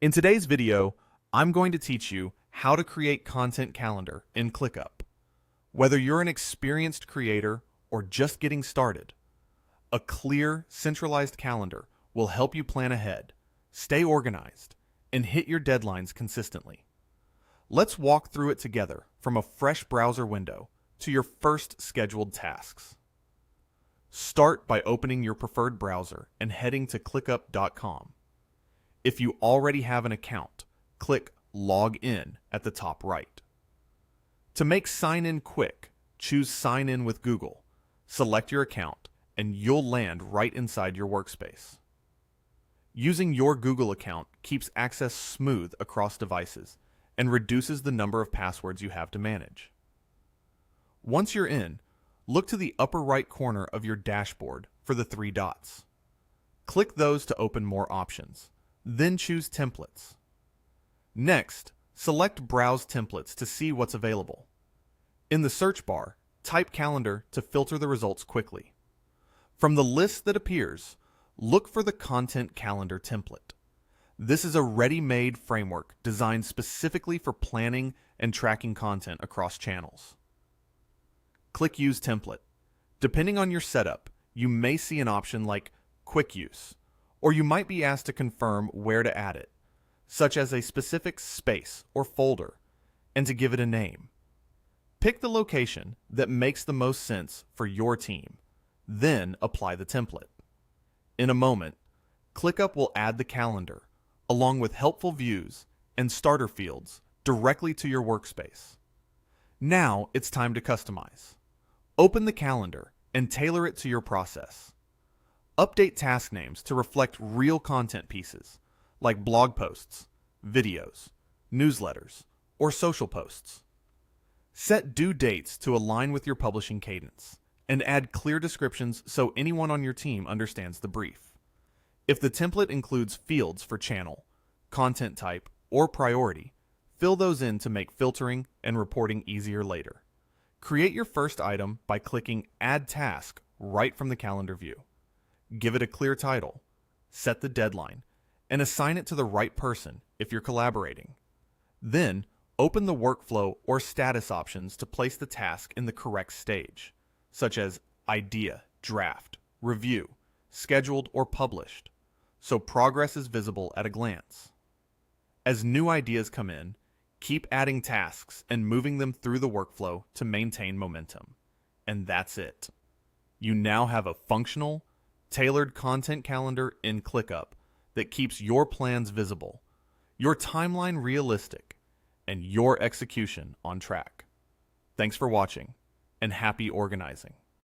In today's video, I'm going to teach you how to create content calendar in ClickUp. Whether you're an experienced creator or just getting started, a clear, centralized calendar will help you plan ahead, stay organized, and hit your deadlines consistently. Let's walk through it together from a fresh browser window to your first scheduled tasks. Start by opening your preferred browser and heading to clickup.com. If you already have an account, click Log In at the top right. To make sign in quick, choose Sign In with Google, select your account, and you'll land right inside your workspace. Using your Google account keeps access smooth across devices and reduces the number of passwords you have to manage. Once you're in, look to the upper right corner of your dashboard for the three dots. Click those to open more options. Then choose Templates. Next, select Browse Templates to see what's available. In the search bar, type Calendar to filter the results quickly. From the list that appears, look for the Content Calendar template. This is a ready-made framework designed specifically for planning and tracking content across channels. Click Use Template. Depending on your setup, you may see an option like Quick Use, or you might be asked to confirm where to add it, such as a specific space or folder, and to give it a name. Pick the location that makes the most sense for your team, then apply the template. In a moment, ClickUp will add the calendar, along with helpful views and starter fields directly to your workspace. Now it's time to customize. Open the calendar and tailor it to your process. Update task names to reflect real content pieces, like blog posts, videos, newsletters, or social posts. Set due dates to align with your publishing cadence, and add clear descriptions so anyone on your team understands the brief. If the template includes fields for channel, content type, or priority, fill those in to make filtering and reporting easier later. Create your first item by clicking Add Task right from the calendar view. Give it a clear title, set the deadline, and assign it to the right person if you're collaborating. Then, open the workflow or status options to place the task in the correct stage, such as idea, draft, review, scheduled, or published, so progress is visible at a glance. As new ideas come in, keep adding tasks and moving them through the workflow to maintain momentum. And that's it. You now have a functional, tailored content calendar in ClickUp that keeps your plans visible, your timeline realistic, and your execution on track. Thanks for watching, and happy organizing.